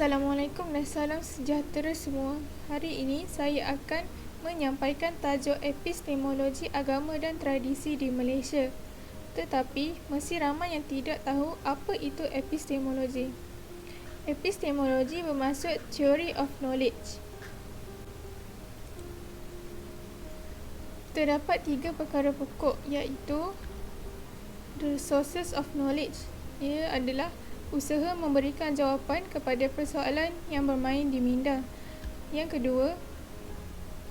Assalamualaikum dan salam sejahtera semua. Hari ini saya akan menyampaikan tajuk epistemologi agama dan tradisi di Malaysia. Tetapi, masih ramai yang tidak tahu apa itu epistemologi. Epistemologi bermaksud theory of knowledge. Terdapat 3 perkara pokok iaitu the sources of knowledge. Ia adalah usaha memberikan jawapan kepada persoalan yang bermain di minda. Yang kedua,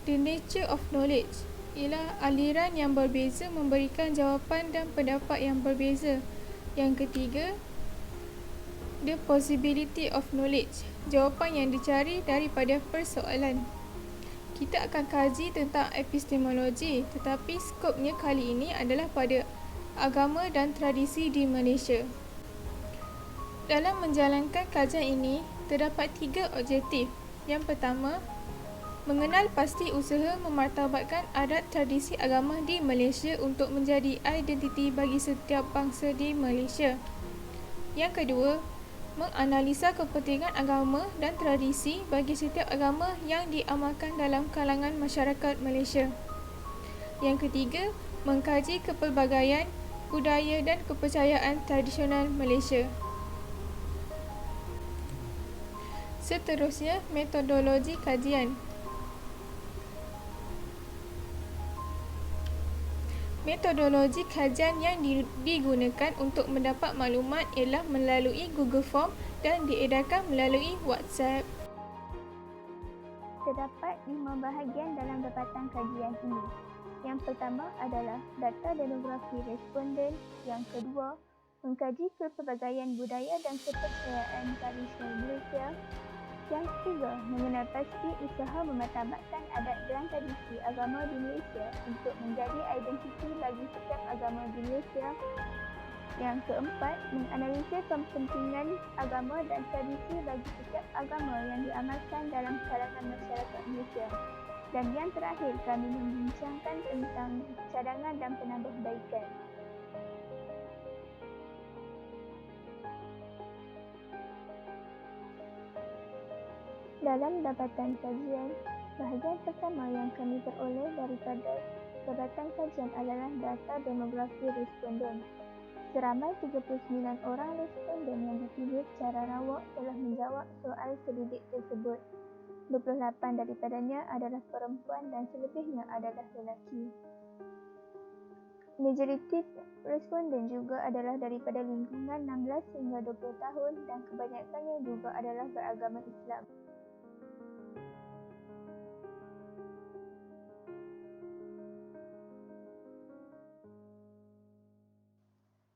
the nature of knowledge ialah aliran yang berbeza memberikan jawapan dan pendapat yang berbeza. Yang ketiga, the possibility of knowledge, jawapan yang dicari daripada persoalan. Kita akan kaji tentang epistemologi, tetapi skopnya kali ini adalah pada agama dan tradisi di Malaysia. Dalam menjalankan kajian ini, terdapat 3 objektif. Yang pertama, mengenal pasti usaha memartabatkan adat tradisi agama di Malaysia untuk menjadi identiti bagi setiap bangsa di Malaysia. Yang kedua, menganalisa kepentingan agama dan tradisi bagi setiap agama yang diamalkan dalam kalangan masyarakat Malaysia. Yang ketiga, mengkaji kepelbagaian, budaya dan kepercayaan tradisional Malaysia. Seterusnya, metodologi kajian. Metodologi kajian yang digunakan untuk mendapat maklumat ialah melalui Google Form dan diedarkan melalui WhatsApp. Terdapat 5 bahagian dalam dapatan kajian ini. Yang pertama adalah data demografi responden. Yang kedua, mengkaji kepelbagaian budaya dan kepercayaan tradisional Malaysia. Yang ketiga, mengenal pasti usaha memartabatkan adat dan tradisi agama di Malaysia untuk menjadi identiti bagi setiap agama di Malaysia. Yang keempat, menganalisa kepentingan agama dan tradisi bagi setiap agama yang diamalkan dalam kalangan masyarakat Malaysia. Dan yang terakhir, kami membincangkan tentang cadangan dan penambahbaikan. Dalam dapatan kajian, bahagian pertama yang kami peroleh daripada dapatan kajian adalah data demografi responden. Seramai 39 orang responden yang dipilih secara rawak telah menjawab soal selidik tersebut. 28 daripadanya adalah perempuan dan selebihnya adalah lelaki. Majoriti responden juga adalah daripada lingkungan 16 hingga 20 tahun dan kebanyakannya juga adalah beragama Islam.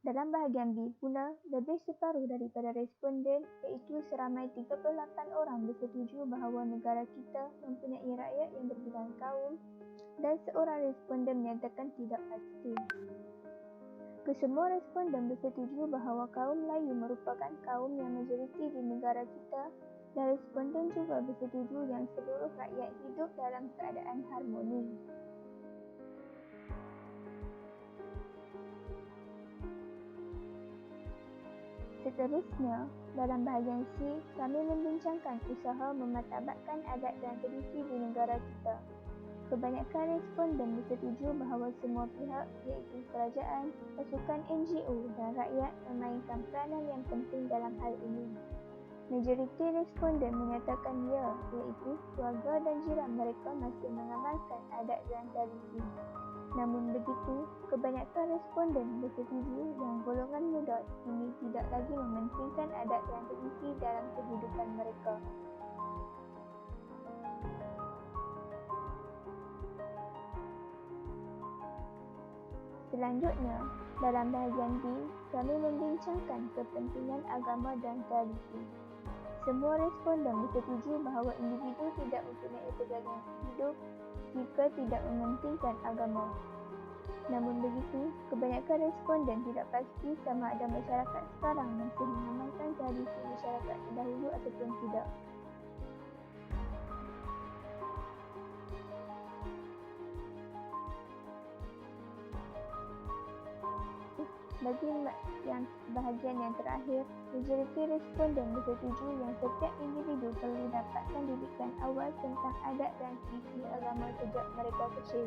Dalam bahagian B pula, lebih separuh daripada responden iaitu seramai 38 orang bersetuju bahawa negara kita mempunyai rakyat yang berbidang kaum dan seorang responden menyatakan tidak pasti. Kesemua responden bersetuju bahawa kaum Melayu merupakan kaum yang majoriti di negara kita dan responden juga bersetuju yang seluruh rakyat hidup dalam keadaan harmoni. Seterusnya, dalam bahagian C, kami membincangkan usaha memartabatkan adat dan tradisi di negara kita. Kebanyakan responden bersetuju bahawa semua pihak iaitu kerajaan, pasukan NGO dan rakyat memainkan peranan yang penting dalam hal ini. Majoriti responden menyatakan ya, iaitu keluarga dan jiran mereka masih mengamalkan adat dan tradisi. Namun begitu, kebanyakan responden bersetuju yang golongan muda ini tidak lagi mementingkan adat dan tradisi dalam kehidupan mereka. Selanjutnya, dalam bahagian B, kami membincangkan kepentingan agama dan tradisi. Semua responden bersetuju bahawa individu tidak mempunyai pegangan hidup jika tidak mementingkan agama. Namun begitu, kebanyakan responden tidak pasti sama ada masyarakat sekarang masih mengamalkan tradisi masyarakat terdahulu ataupun tidak. Bagi bahagian yang terakhir, majoriti responden bersetuju yang setiap individu perlu dapatkan didikan awal tentang adat dan tradisi agama sejak mereka kecil.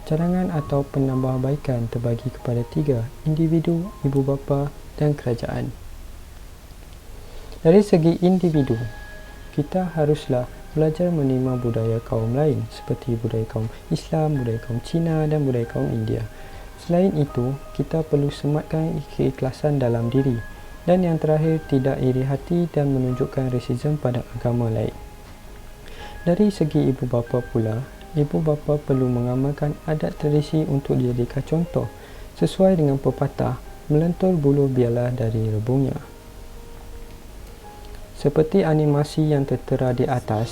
Cadangan atau penambahbaikan terbagi kepada 3, individu, ibu bapa dan kerajaan. Dari segi individu, kita haruslah belajar menerima budaya kaum lain seperti budaya kaum Islam, budaya kaum Cina dan budaya kaum India. Selain itu, kita perlu sematkan keikhlasan dalam diri. Dan yang terakhir, tidak iri hati dan menunjukkan rasisme pada agama lain. Dari segi ibu bapa pula, ibu bapa perlu mengamalkan adat tradisi untuk dijadikan contoh sesuai dengan pepatah melentur bulu biarlah dari rebungnya. Seperti animasi yang tertera di atas,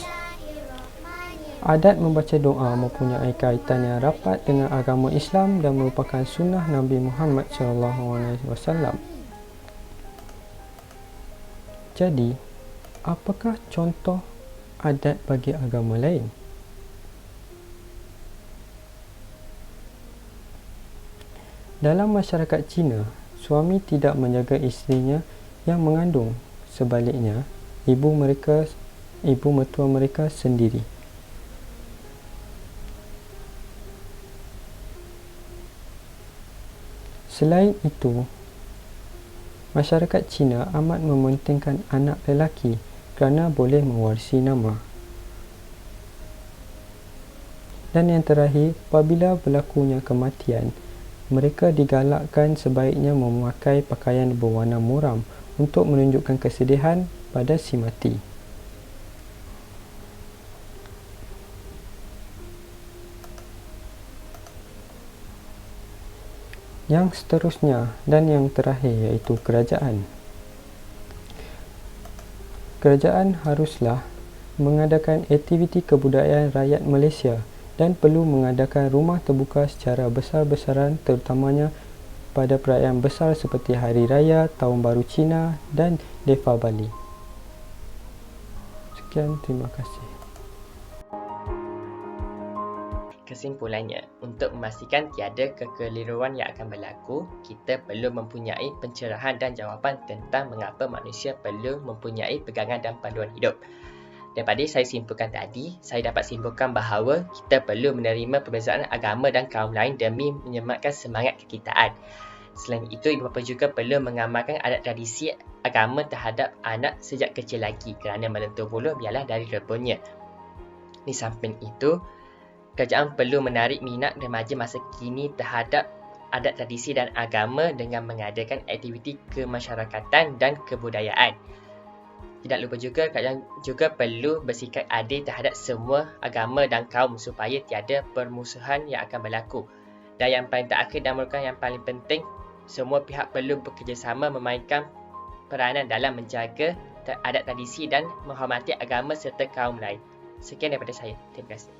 adat membaca doa mempunyai kaitan yang rapat dengan agama Islam dan merupakan sunnah Nabi Muhammad SAW. Jadi, apakah contoh adat bagi agama lain? Dalam masyarakat Cina, suami tidak menjaga isterinya yang mengandung. Sebaliknya, ibu mertua mereka sendiri. Selain itu, masyarakat Cina amat mementingkan anak lelaki kerana boleh mewarisi nama. Dan yang terakhir, apabila berlakunya kematian, mereka digalakkan sebaiknya memakai pakaian berwarna muram untuk menunjukkan kesedihan pada si mati. Yang seterusnya dan yang terakhir iaitu kerajaan. Kerajaan haruslah mengadakan aktiviti kebudayaan rakyat Malaysia dan perlu mengadakan rumah terbuka secara besar-besaran terutamanya pada perayaan besar seperti Hari Raya, Tahun Baru Cina dan Deepavali. Sekian, terima kasih. Kesimpulannya, untuk memastikan tiada kekeliruan yang akan berlaku, kita perlu mempunyai pencerahan dan jawapan tentang mengapa manusia perlu mempunyai pegangan dan panduan hidup. Daripada saya simpulkan tadi, saya dapat simpulkan bahawa kita perlu menerima perbezaan agama dan kaum lain demi menyematkan semangat kekitaan. Selain itu, ibu bapa juga perlu mengamalkan adat tradisi agama terhadap anak sejak kecil lagi kerana melentur bulu biarlah dari rebunnya. Di samping itu, kerajaan perlu menarik minat remaja masa kini terhadap adat tradisi dan agama dengan mengadakan aktiviti kemasyarakatan dan kebudayaan. Tidak lupa juga, kerajaan juga perlu bersikap adil terhadap semua agama dan kaum supaya tiada permusuhan yang akan berlaku. Dan yang paling terakhir dan merupakan yang paling penting, semua pihak perlu bekerjasama memainkan peranan dalam menjaga adat tradisi dan menghormati agama serta kaum lain. Sekian daripada saya. Terima kasih.